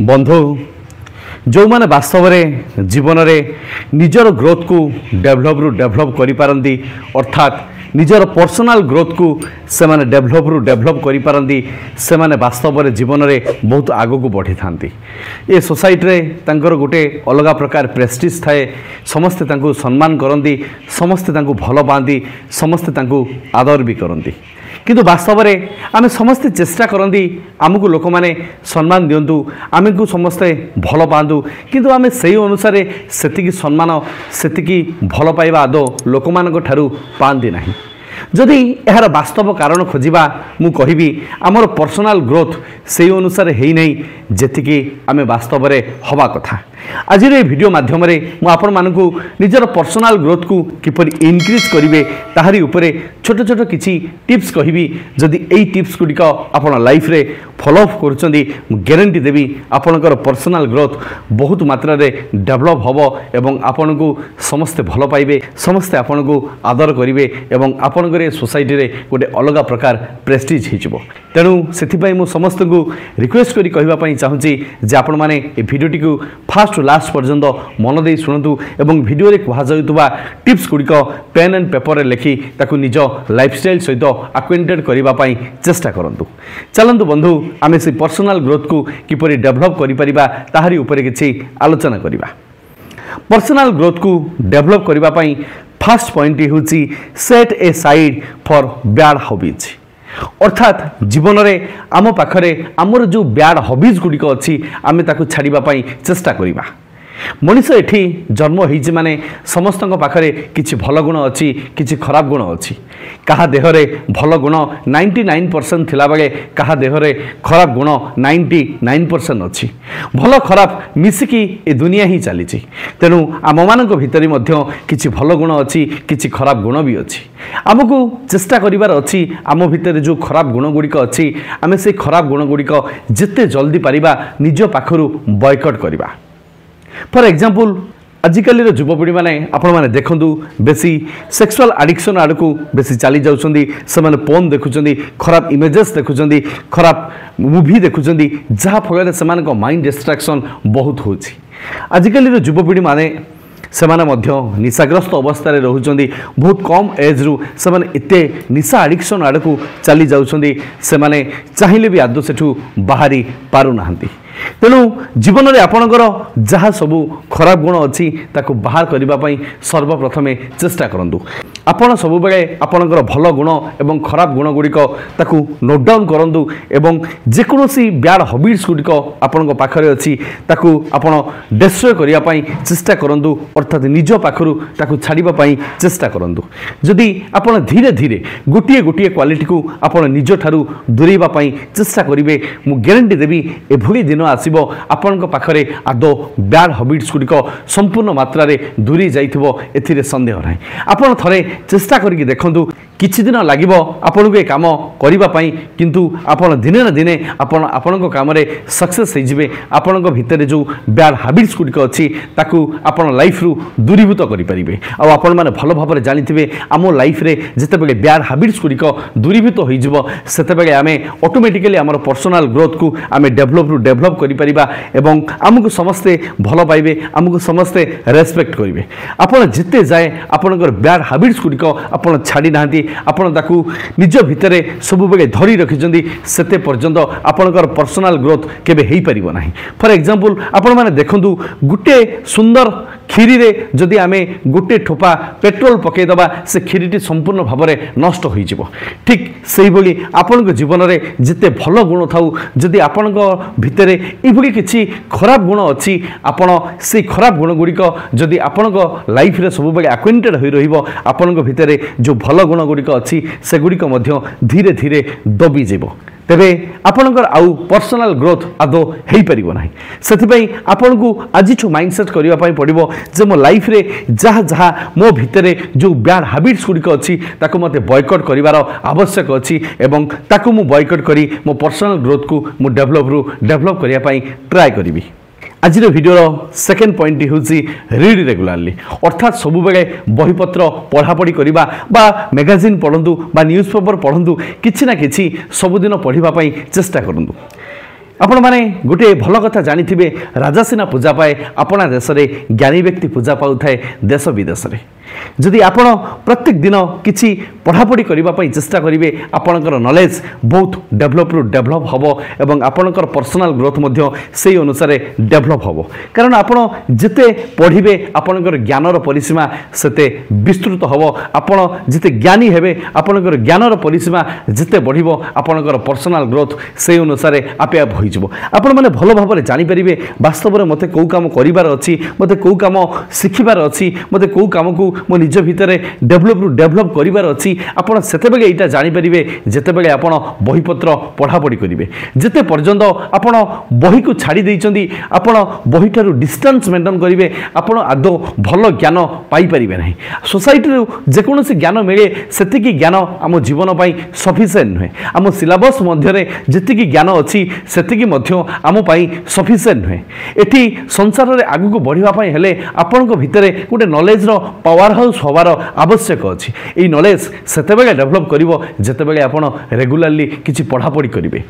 बंधु जो मैंने वास्तव में जीवन में निजर ग्रोथ को डेभलप करिपारंती अर्थात निजर पर्सनल ग्रोथ को से माने डेभलप करिपारंती से माने वास्तव में जीवन में बहुत आगो को बढ़ी थांती। ये सोसाइटी रे तांकर गोटे अलग प्रकार प्रेस्टीज थाए। समस्ते तांको सम्मान करती, समस्ते तांको भल पाती, समस्ते तांको आदर भी करती। किंतु वास्तव में आम समस्ते चेष्टा करती आमको लोक मैंने सम्मान दिंतु, आमको समस्ते भल पातु, किंतु आम से अनुसार से सम्मान से भल पाइबा आदौ लोक मान ठारू पाती ना। जदि यार वास्तव कारण खोजा मु कहि आमर पर्सनल ग्रोथ से अनुसार है नहीं जी आम वास्तव में हवा कथा। आज ये वीडियो माध्यम मु आपण मानकु निजर पर्सनल ग्रोथ को किपर इनक्रीज करेंगे ताहारी उपरे छोट छोट किसी टिप्स कहि। जदि यही टिप्स गुड़िक आप लाइफ रे फॉलो अप करुँच ग्यारंटी देवी आपणकर पर्सनल ग्रोथ बहुत मात्रा रे डेभलप हम एवं आपण को समस्ते भल पाइबे, समस्ते आपण को आदर करेंगे एवं आपणकर सोसाइटी रे गोटे अलग प्रकार प्रेस्टीज हो। तेणु से मु समस्त को रिक्वेस्ट करी कहवाई चाहूँगी जे आपण मैंने भिडियोटी को फास्ट लास्ट पर्यंत मन दे शुणु एवं भिडियो रे कहुवा टिप्स गुड़िक पेन एंड पेपर लिखि ताकू निज लाइफस्टाइल सहित आक्वेंटेड करने चेष्टा करूँ। चलतु बंधु आम से पर्सनल ग्रोथ को किपरि डेभलप करिपरिबा ताहारी उपरे किछि आलोचना करिबा। पर्सनल ग्रोथ को डेभलप करने फास्ट पॉइंट होची set A side for bad hobbies. अर्थात जीवन में आम पाखरे आमर जो बैड हॉबीज गुड़िक अच्छी आम ताकू छाड़ापी चेष्टा करिबा। मनीष एठी जन्म होइछि माने समस्त पाखरे किछि भल गुण अच्छी, किछि खराब गुण अच्छी। कहा देहरे भल गुण 99% थिला बेले कहा देहरे खराब गुण 99% अच्छी। भल खराब मिसिकी ए दुनिया ही चली। तेणु आम मान भितर मध्य किछि भल गुण अच्छी, किछि खराब गुण भी अच्छी। आमको चेष्टा करिवार अच्छी आम भितर जो खराब गुण गुड़िक अच्छी आम से खराब गुण गुड़िक जिते जल्दी पारिबा निज पाखरु बॉयकट करिबा। फॉर एग्जांपल आजिकल युवपीढ़ी मैंने आपण मैंने देखु बेसी सेक्सुअल एडिक्शन आड़ को बेसी चली जाउछंदी। से माने फोन देखुछंदी, खराब इमेजेस देखुछंदी, खराब मूवी देखुछंदी, जहाँ फल से माइंड डिस्ट्रैक्शन बहुत होछि। आजिकल युवपीढ़ी माने से माने मध्य निशाग्रस्त अवस्था रे रहउछंदी। बहुत कम एज रु से माने इते निशा एडिक्शन आड़ को चली जाउछंदी। से माने चाहिए भी आदौ सेठू बाहरी पारु नाहंती। तेणु जीवन में आपणकर जहाँ सबू खराब गुण अच्छी ताकू बाहर करने सर्वप्रथमे चेष्टा करूँ। आपण सब बेले आपणकर भल गुण एवं खराब गुण गुड़िक ताकू नोट डाउन करूँ एवं जेकोसी बैड हॉबीज गुड़िक आपण पाखरे अच्छी ताकू आपण डिस्ट्रॉय करने चेष्टा करूँ। अर्थात निज पाखरु ताकू छाड़ापी चेष्टा करूँ। जदि आपण धीरे धीरे गोटे गोटे क्वालिटी को आपण निज ठारू दूरेवाई चेष्टा करेंगे मु ग्यारंटी देवी एभली दिन आसीबो आपण पाखरे आदौ बैड हॉबीज गुड़िक संपूर्ण मात्रा रे दूरी जाइथिबो एथिरे संदेह नाही। आपण थरे चेष्टा करके देखंतु किछि दिन लागिबो आपण को काम करिबा पई, किंतु आपण दिने ना दिने आपण को काम रे सक्सेस हो जिवे। आपण को भितर जो बैड हैबिट्स गुड़िक अछि ताकू आपण लाइफ रु दूरीभूत करि परिबे। आ आपण माने भलो भाबरे जानिथिबे आमो लाइफ रे जते बेले बैड हैबिट्स गुड़िक दूरीभूत हो जिवो सेते बेले आमे ऑटोमेटिकली हमर पर्सनल ग्रोथ को आमे डेभलप करि परिबा एवं आमको समस्ते भल पाइबे, आमको समस्ते रेस्पेक्ट करेंगे। आपण जिते जाए आपणकर बैड हैबिट्स गुड़िक आपण छाड़ी नाहंती, आपण ताकू निज भितरे सब बेले धरी रखिछंती सेते पर्यंत आपणकर पर्सनल ग्रोथ केबे हेई परिबो नाही। फॉर एग्जांपल आपण माने देखंतु गुटे सुंदर खीरी रे जदि आमे गुटे ठोपा पेट्रोल पकई दबा से खीरीटी संपूर्ण भाव में नष्ट हो जिवो। ठीक सेही बोली आपण जीवन में जिते भल गुण थाउ जदि आपण भितर ये किसी खराब गुण अच्छी आपण से खराब गुण गुड़िक जदि आपण लाइफ रे सब बेले आक्वेंटेड हो रहिबो आपण भितर जो भल गुण गुड़िक अच्छी से गुड़िक धीरे धीरे दबी जीवो। तेबे आपणकर आउ पर्सनल ग्रोथ आदौ हो पारिबो नाही। सेथिपई आपन को आजिठु माइंडसेट करिवा पई पड़िबो जे मो लाइफ रे जहाँ जहाँ मो भितरे जो बैड हैबिट्स गुड़िक अच्छी ताकू मते बॉयकट करिवार आवश्यक अच्छी एवं ताकू मु बॉयकट करी मो पर्सनल ग्रोथ को मु डेभलप करिया पई ट्राई करिवि। आज भिडियो सेकेंड पॉइंट हूँ रीड रेगुलारली अर्थात सब बेले बहीपत्र पढ़ापढ़ी करवा बा मैगजीन पढ़ु बा न्यूज़ पेपर पढ़ु किछि ना किछि सबुदिन पढ़ापी चेष्टा करूँ। आपण मैंने गोटे भल कथा जानी राजा सिना पूजा पाए अपना देश में ज्ञानी व्यक्ति पूजा पाऊ थाए देश विदेश में जदि आपण प्रत्येक दिन किसी पढ़ापढ़ी करने चेष्टा करेंगे आपणकर नॉलेज बहुत डेभलप रु डेभलप हम एवं आपणकर पर्सनल ग्रोथ से अनुसार डेभलप हम कारण आपण जिते पढ़े आपणकर ज्ञानर परिसीमा सेते विस्तृत हम आपण जिते ज्ञानी हेबे आपणकर ज्ञानर परिसीमा जिते बढ़िबो आपणकर पर्सनल ग्रोथ से अनुसार आपे आप होइजबो आपण माने भलो भाबरे जानि परिबे वास्तव में मते को काम करिवार अछि मते को काम शिखिबार अछि मते को काम को मो निज भितर डेभलप रु डेभलप करिवार अछि आपण सेते बेले एटा जानि परिबे जेते बेले आपण बहीपत्र पढ़ा पढ़ी करिवे जेते पर्यंत आपण बही को छाड़ी दैचंदी आपण बही ठारू डिस्टेंस मेंटेन करिवे आपण आदो भलो ज्ञान पाई परिबे नाही सोसाइटी रो जे कोनोसी ज्ञान मिले सेतिकी ज्ञान आम जीवन पई सफिशिएंट नुहे आम सिलेबस मध्यरे जेतिकी ज्ञान अछि सेतिकी मध्य आम पई सफिशिएंट नुहे एठी संसार रे आगु को बढ़िबा पई हेले आपण को भितरे गोटे नॉलेज रो पावर हाउस होबार आवश्यक अछि एई नॉलेज सेतेबेले डेभलप करिवो जेतेबेले आपण रेगुलरली किछि पढ़ा पढ़ी करिवे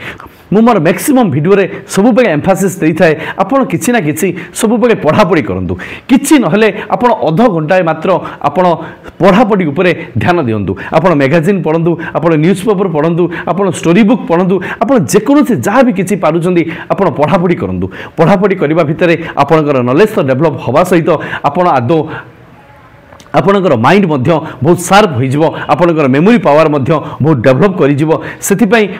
मु मोर मैक्सिमम वीडियो रे सब बेले एम्फासिस देई थाए आपण किछि ना किछि सब बेले पढ़ा पढ़ी करंतु किछि नहले आपण आधा घंटा मात्र आपण पढ़ा पढ़ी उपरे ध्यान दियंतु आपण मैगजीन पढंतु आपण न्यूज़पेपर पढंतु आपण स्टोरी बुक पढंतु आपण जे कोनोसी जहा भी किछि पारुचंदी आपण पढ़ा पढ़ी करंतु पढ़ा पढ़ी करबा भितरे आपणकर नॉलेज तो डेभलप होबा सहित आपण आदो आपणकर माइंड बहुत शार्प हो आपणकर मेमोरी पावर बहुत डेभलप करिजिबो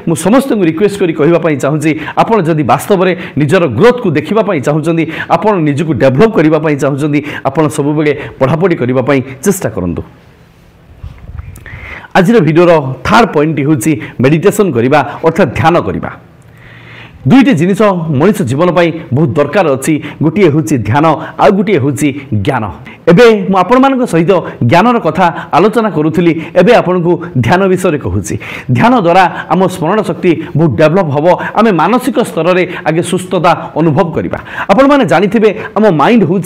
मु समस्त को रिक्वेस्ट करी कहबा पई चाहूची आपण जदि वास्तव में निजर ग्रोथ को देखिबा पई चाहूचंदी आपण निजको डेभलप करिबा पई चाहूचंदी आपण सब बेले पढ़ापढ़ी करिबा पई चेष्टा करंतु आजिर वीडियो थर्ड पॉइंट होची मेडिटेशन करिबा अर्थात ध्यान करिबा दुईटी जिनिस मनुष्य जीवन पाई बहुत दरकार अच्छी गोटे हूँ ध्यान आउ गोटे हूँ ज्ञान एवं मुझे सहित ज्ञानर कथा आलोचना करुली एवं आपन को ध्यान विषय कहूँ ध्यान द्वारा आम स्मरण शक्ति बहुत डेभलप हम आम मानसिक स्तर में आगे सुस्थता अनुभव करवा आपण मैंने जानी आम माइंड हूँ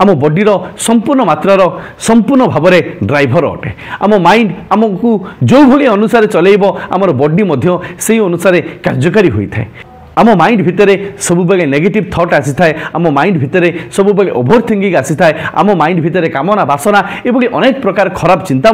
आम बॉडीर संपूर्ण मात्रार संपूर्ण भाव में ड्राइवर अटे आम माइंड आमको जो भाई अनुसार चलेब आमर बॉडी से अनुसार कार्यकारी होता है आम माइंड भितर सब बेले नेगेटिव थॉट आसी थाए आम माइंड भितर सब बेले ओभर थिंकिंग आसी थाए आम माइंड भितर कामना बासना एभली अनेक प्रकार खराब चिंता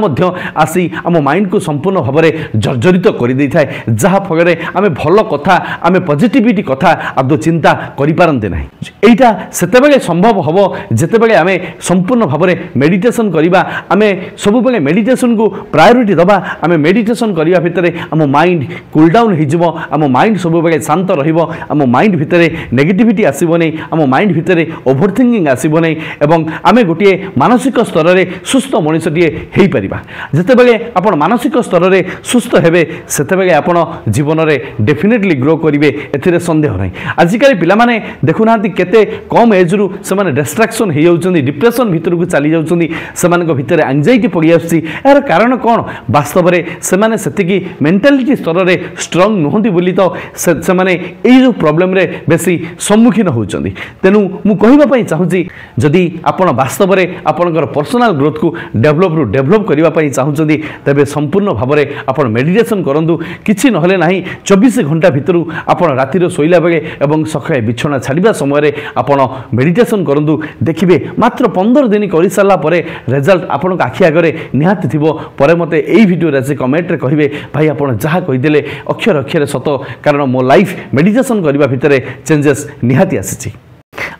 आसी आम माइंड को संपूर्ण भाव में जर्जरित कर दे थाए जहाँ फल आम भल कथा आम पॉजिटिविटी कथा आदौ चिंता करें ना एटा सेतेबेले संभव हम जितेबेले आम संपूर्ण भाव में मेडिटेशन करवा आम सब बेले मेडिटेशन को प्रायोरिटी दबा आम मेडिटेशन करने भितर आम माइंड कूल डाउन हो आम माइंड सब बेले शांत रही आम माइंड भितर नेगेटिविटी आसब नहीं आम माइंड भितर ओभर थिंकिंग आसब नहीं एवं आम गोटे मानसिक स्तर में सुस्थ मनुष्यटे हो पार जितेबेले आपण मानसिक स्तर में सुस्थ हेबे सेतेबेले आपण जीवन में डेफिनेटली ग्रो करेंगे एथिरे संदेह नहीं आजिकल पिलामाने देखुना केते कम एज रु से डिस्ट्राक्शन हो जाउछन्ती डिप्रेशन भितर को चली जाउछन्ती सेमानक भितर एंजाइटी पड़ी आछी यार कारण कौन वास्तव में सेमाने सेतिकी मेंटालिटी स्तर में स्ट्रांग नुहंती बोली तो सेमाने एई जो प्रॉब्लम रे बेसी सम्मुखीन होउछन्ती तेनु मु कहिबा पई चाहूची जदि आपण वास्तव में आपणकर पर्सनल ग्रोथ को डेभलप करबा पई चाहूछन्ती तबे संपूर्ण भाव में आपण मेडिटेशन करंतु किछि नहले नाही 24 घंटा भितर आपण रातिर सोइला बेले एवं सकाळे बिछना छाड़िबा समय आपण मेडिटेशन करंतु देखिबे मात्र 15 दिन करि साला परे रिजल्ट आपण आखि आगरे निहात थिबो परे मते एई वीडियो रे कमेंट रे कहिबे भाई आपण जहा कहिदेले अक्षर अक्षर सत कारण मो लाइफ मेडिटेशन करबा भितरे चेंजेस निहाती आसी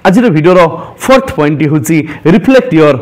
आजिर वीडियो फोर्थ पॉइंट हूँ रिफ्लेक्ट योर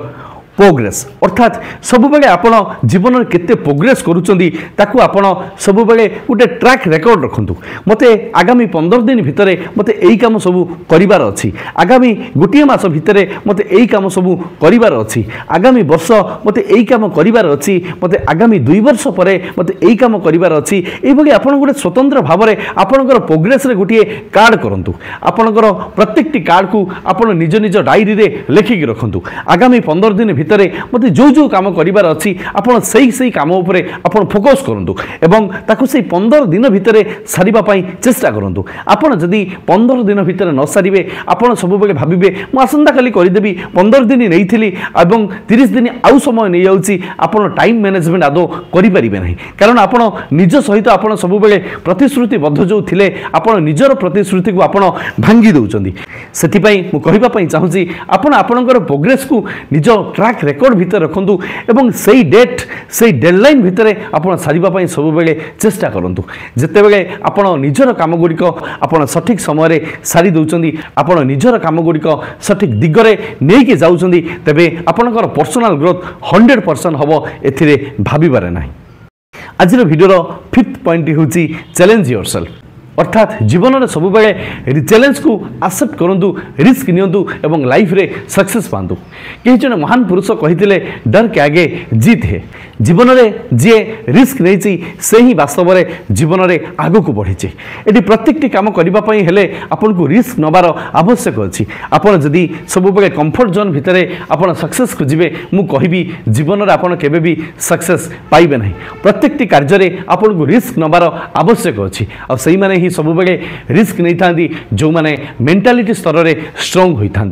प्रोग्रेस अर्थात सब बेले आपण जीवन में केते प्रोग्रेस करूचंदी ताकू आपण सब बेले गोटे ट्रैक रेकॉर्ड रखंतु मते आगामी 15 दिन भितरे मते एई काम सब करिवार अछि आगामी गोटे मास भितरे मते एई काम सब करिवार अछि आगामी वर्ष मते एई काम करिवार अछि मते आगामी 2 वर्ष परे मते एई काम करिवार अछि एई भली आपण गोटे स्वतंत्र भाव में आपणकर प्रोग्रेस रे गोटे कार्ड करंतु आपणकर प्रत्येकटी कार्ड को आपण निज निज डायरी रे लेखिक रखंतु आगामी 15 दिन भितर मते जो काम करिवार अछि आपण सही काम उपरे आपण फोकस करंतु एवं ताकू सही 15 दिन भितर सारिबा पई चेष्टा करंतु। आपण जदी 15 दिन भितर न सारिबे आपण सब बेले भाबिबे मु आसंता काली करि देबी 15 दिन नैथिली एवं 30 दिन आउ समय नै जाउची आपण टाइम मैनेजमेंट आदो करि परिबे नाही कारण आपण निज सहित आपण सब बेले प्रतिश्रुतिबद्ध जो थिले आपण निजर प्रतिश्रुति को आपण भांगी दउचंदी। सेति पई मु कहिबा पई चाहूची आपण आपणकर प्रोग्रेस को निज ट्रैक रिकॉर्ड भितर रखंतु एवं सेही डेट सेही डेडलाइन भितर आपण सारिबा पई सब बेले चेष्टा करंतु। जते बेले आपण निजर काम गुडिक आपण सठिक समय रे सारी दउचंदी आपण निजर काम गुडिक सठिक दिगरे नेकी जाउचंदी तबे आपणकर पर्सनल ग्रोथ 100% हबो एथिरे भाबिबारे नाही। आज भिडियोर 5th पॉइंट होची चैलेंज योरसेल्फ अर्थात जीवन में सब बेले चैलेंज को एक्सेप्ट करंतु रिस्क नियंतु एवं लाइफ रे सक्सेस पांतु। कई जन महान पुरुष कहिथिले डर के आगे जीत है। जीवन में जी रिस्क नहीं से ही वास्तव में जीवन में आग को बढ़ी ये प्रत्येक काम करने हेले आपन को रिस्क नबार आवश्यक अच्छी। आपड़ जदि सब बेले कंफर्ट जोन भितर आपड़ सक्सेस खोजे मु कहि जीवन में आपड़ केबे भी सक्सेस पाइबे नहीं। प्रत्येक कार्य आपन को रिस्क नबार आवश्यक अच्छी और सही माने ही सब बेले रिस्क नहीं था जो माने मेंटालिटी स्तर में स्ट्रांग होता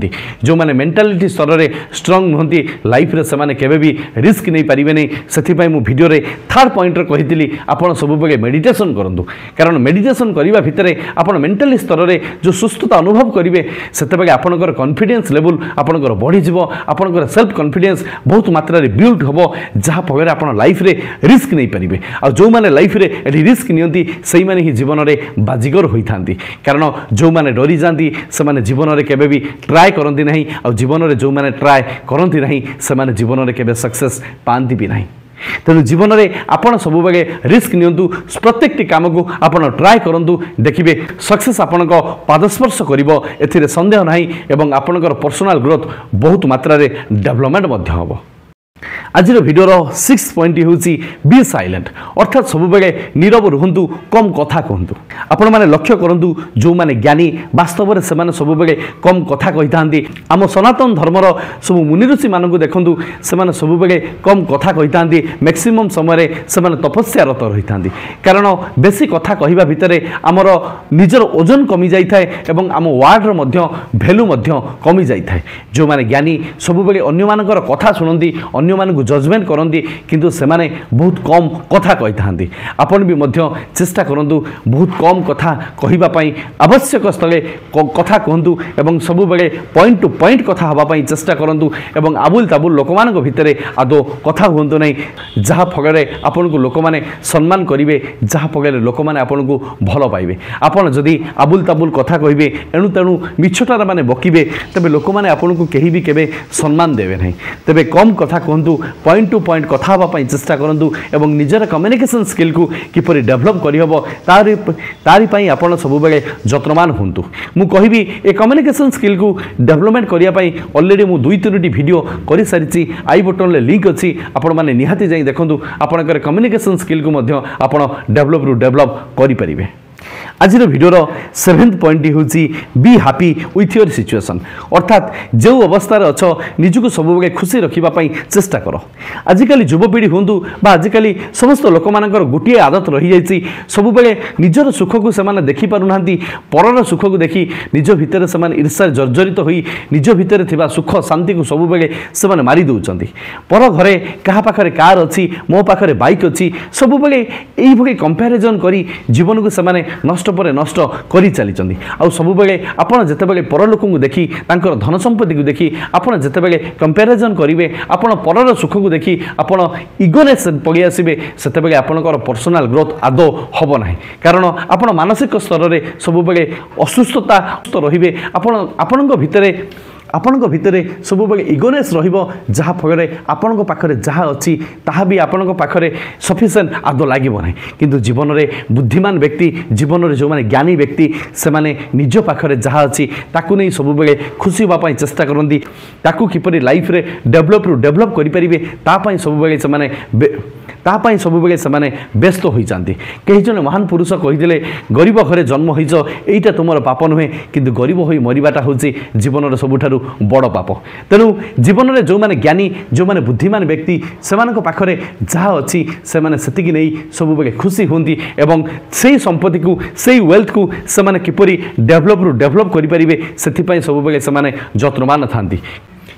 जो माने मेंटालिटी स्तर में स्ट्रांग नुहति लाइफ रे से केबे भी रिस्क नहीं पारिबे नहीं। से मु वीडियो रे 3rd पॉइंट कही आपड़ सब बेले मेडिटेशन करूँ कारण मेडिटेशन करने भितर आप मेंटाली स्तर में जो सुस्थता अनुभव करेंगे से आपंकर कॉन्फिडेंस लेवल आपंकर बढ़ी आपंकर सेल्फ कॉन्फिडेंस बहुत मात्रा बिल्ड हम जहाँफल आप लाइफ रे रिस्क नहीं पारे। आ जो मैंने लाइफ रे रिस्क नियंती से मैंने ही जीवन में बाजीगर होता कारण जो मैंने डरी जाती से जीवन में केबे भी ट्राए करती नहीं और जीवन में जो मैंने ट्राए करती नहीं से जीवन में केबे सक्सेस पाती भी नहीं। तेणु जीवन में आपड़ सब बेले रिस्क नियंतु प्रत्येक काम को आपड़ ट्राए करूँ देखिए सक्सेस आपण पादस्पर्श कर संदेह नहीं एवं आपणकर पर्सनल ग्रोथ बहुत मात्रा डेवलपमेंट हम। आज भिडियोर 6th पॉइंट हूँ बी साइलेंट अर्थात सब बेले नीरव रुहतु कम कथा कहतु। आपण मैंने लक्ष्य करूँ जो मैंने ज्ञानी वास्तव में से सब बेले कम कथा कही था आम सनातन धर्मर सब मुनि ऋषि मानक देखूँ से सब बेले कम कथा कही था मैक्सिमम समय से तपस्यारत रही था कारण बेसी कथा कहवा भितर आमर निजर ओजन कमी जाए एवं आम वार्डर भैल्यू कमी जाए। जो मैंने ज्ञानी सब बेले अन्य कथा शुणती अन्य मानक जजमेंट करती किंतु से माने बहुत कम कथा कही था। आपण भी चेष्टा करूँ बहुत कम कथा कहवाई आवश्यक स्थले कथा कहतु एवं सब बेले पॉइंट टू पॉइंट कथा हाँपाई चेष्टा करूँ एवं आबुल ताबुल लोक मान भितर आदौ कथा हूँ ना जहाँफल आपन को लोक मैंने सम्मान करेंगे जहाँफल लोक मैंने आपन को भल पाइबे। आपन जदि आबुल ताबुल कथा कहे एणु तेणु मिछटार माने बकिबे तेबे लोक मैंने आपन को कहीं भी केबे सम्मान देवे नहीं। तेबे कम कथा कहतु पॉइंट टू पॉइंट कथा हाँपाई चेष्टा करूँ एवं निजर कम्युनिकेशन स्किल को किपरि डेवलप करहब तारिपाई आपन सब बेले जत्नवान हूँ। मु कहि ए कम्युनिकेशन स्किल को डेवलपमेंट करने ऑलरेडी मु 2-3 वीडियो कर सारी आई बटन में लिंक अच्छी आपण मैंने निहाती जाई देखंतु आपणकर कम्युनिकेशन स्किल को मध्य आपण डेवलप करि परिबे। आज भिडियोर 7th पॉइंट हूँ be happy with your situation अर्थात जो अवस्था अच्छ निजक सब बेले खुशी रखापी चेष्टा कर। आजिकल युवपीढ़ी हूँ आजिकल समस्त लोक मानकर गोटे आदत रही जाइए सब बेले निजर सुख को से देखिपार परर सुख को देखी निज भितर से ईर्ष्या जर्जरित हो निज भितर थिबा सुख शांति को सब बेले से मारी दौरान पर घरे क्या पाखे कार अच्छी मो पाखे बाइक अच्छी सब बेले यही कंपेरिजन करी जीवन को से नष्ट पर नष्ट करी चली आउ सब बेले आपन जेतेबेले पर लोक को देखी तांकर धन संपत्ति को देखी आपन जेतेबेले कंपेरिजन करिवे आपन परर सुख को देखी आपन इगोनेस पड़ी आसबे सेतेबेले आपनकर पर्सनल ग्रोथ आदौ हबो नाही कारण आपन मानसिक स्तर रे सब बेले असुस्थता रहिबे आपन भितर सब बेले इगोनेस रहिबो जहाँफल आपण पाखरे जहाँ अच्छी ताहा भी आपण पाखरे सफिशिएंट आदौ लागिबो नाही। किंतु जीवन में बुद्धिमान व्यक्ति जीवन में जो माने ज्ञानी व्यक्ति से माने निज पाखरे जहाँ अच्छी ताकू नहीं सब बेले खुशी होगापी चेष्टा करती ताकू किपरि लाइफ रे डेवलप करि परिबे ता पई सब बेले से माने तापाई सबुबेले सेमाने व्यस्त होई जांती केही जने महान पुरुष कहिदिले गरीब घरे जन्म होइछ एइटा तुमर पाप नुहे किंतु गरीब होई मरिबाटा होउची जीवनर सबुठारु बड़ पाप तेनु जीवन रे जो माने ज्ञानी जो माने बुद्धिमान व्यक्ति सेमानक पाखरे जहा अछि सेमाने सेतिकी नै सबुबेले खुशी होंती एवं सेही संपत्ति को सेही वेल्थ को सेमाने किपरि डेभलप करि परिबे सेति पई सबुबेले सेमाने जत्नमान थांती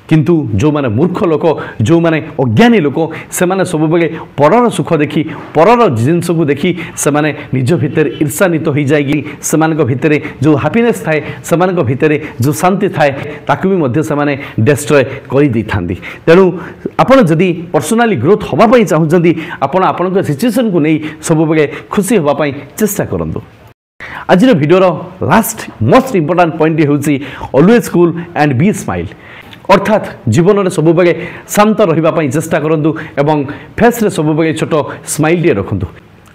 किंतु जो माने मूर्ख लोक जो माने अज्ञानी लोक से माने सब बेले परर सुख देखी परर जिनस को देखी से माने निज भितर ईर्षान्वित हो जाएगी से मानक भितर जो हैप्पीनेस थाए से मानक भितर जो शांति थाए ताकू भी मध्य से माने डिस्ट्रॉय कर दी थांती तेणु आपण जदि पर्सनाली ग्रोथ होबा पई चाहुचंदी आपण आपनक सिचुएशन को नहीं सब बेले खुशी होबा पई चेष्टा करंतु आज वीडियोर लास्ट मोस्ट इंपोर्टेंट पॉइंट होउची always cool and be smile अर्थात जीवन में सब बेले शांत रही चेष्टा करूँ एवं फेस रे सब बेले छोट स्माइल टे रखु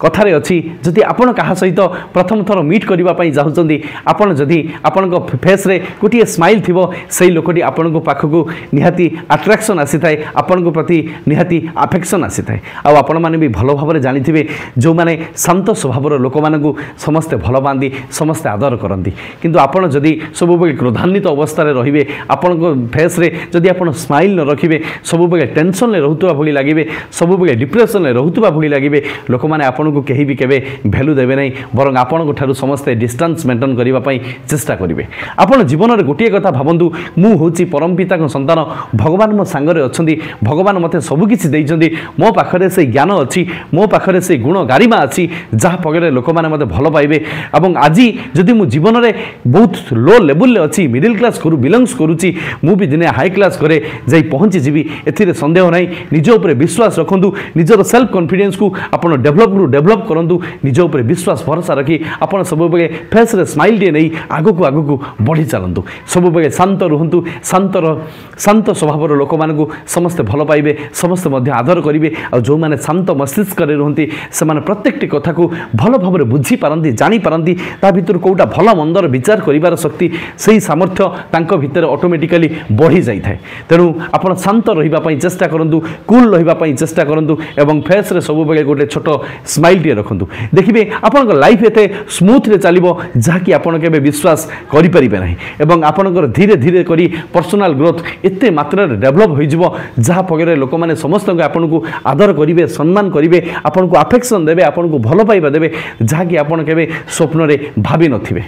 कथारे अच्छी जदि आपण क्या सहित प्रथम थर मीट करने चाहते आपड़ जदि आपण फेस रे गोटे स्माइल थी से लोकटी आपण को पाखक निहाती आट्राक्शन आसी थाए आपण प्रति निहाती आफेक्शन आसी थाए आपण मैंने भी भल भाव जानी जो मैंने शांत स्वभाव लोक मानू समस्ते भल पाती समस्ते आदर करती किंतु आपण जदि सब बेले क्रोधान्वित अवस्था रे आपण फेस रे जदि आपण स्माइल न रखिए सब बेले टेंशन में रोकवा भली लगे सब बेले डिप्रेशन में रोकवा भली लगे लोक मैंने आपण को कहीं भी केवे भैल्यू देवे नहीं बर आपण ठारू समस्ते डिस्टेंस मेंटेन करने चेष्टा करेंगे आपण जीवन में गोटे कथा भावतु मु हूँ परम पिता संतान भगवान मो सांगरे अच्छा भगवान मते सबकिछि देइछन्ति मो पाखरे से ज्ञान अच्छी मो पाखरे से गुण गारिमा अच्छी जहाँ फगरे लोक मैंने मते भल पाइबे और आज जदि मु जीवन में बहुत लो लेवल अच्छी मिडिल क्लास करू बिलंग्स करुच्ची मु भी दिने हाई क्लास करे जाई पहुँची जीवी एथिरे संदेह नहीं निज उपर विश्वास रखु निजर सेल्फ कॉन्फिडेंस को आपण डेभलप करूँ निज उपर विश्वास भरोसा रखी आपड़ सब बेले फेस रे स्माइल टे नहीं आगक आगक बढ़ी चलतु सब बेले शांत रुहतु शांत स्वभाव लोक मानू समस्ते भल पाइबे समस्ते आदर करेंगे और जो मैंने शांत मस्तिष्क रुहति से प्रत्येक कथा को भल भाव बुझीपारती जानीपारती ता भर कौटा भल मंदर विचार कर शक्ति से ही सामर्थ्य तांको भितर ऑटोमेटिकली बढ़ी जाए तेणु आप शांत रही चेष्टा करूँ कूल रही चेष्टा करूँ एवं फेस रे सब बेले गोटे छोट स्माइल टे रखु देखिए आपण लाइफ एते स्मूथ रे चलिबो जहाँकि आपण केबे विश्वास करि परिबे नाही एवं आपणकर धीरे धीरे करी पर्सनल ग्रोथ एते मात्रा रे डेवलप होई जिवो जहाँ पगरे लोक माने समस्त आपण को आदर करिवे सम्मान करिवे आपण को अफेक्शन देबे आपण को भल पाइबा देबे जहाँकि आपण केबे स्वप्न रे भाबी नथिबे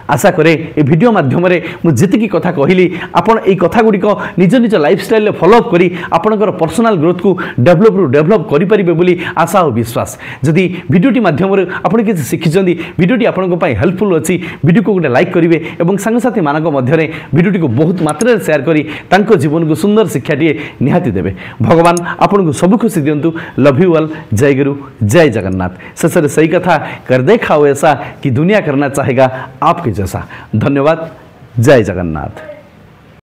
आशा करे ए वीडियो माध्यम मु जी कथा कहली आपण ए कथा गुड़िक निज निज लाइफस्टाइल फॉलोअप करी आपणकर पर्सनल ग्रोथ को डेभलप करेंगे बोली आशा और विश्वास जदि वीडियोटी माध्यम आपड़ किसी शिखिं वीडियोटी आपण हेल्पफुल अच्छी वीडियो को गोटे लाइक करेंगे और सांगसाथी मानक मध्य वीडियोटी को बहुत मात्रा सेयार करी जीवन को सुंदर शिक्षाटी निहाती देवे भगवान आपन को सब खुशी दिंतु लव यू ऑल जय गुरु जय जगन्नाथ शेष सही कथा कर देखाओ ऐसा कि दुनिया करना चाहेगा आपके जैसा धन्यवाद जय जगन्नाथ।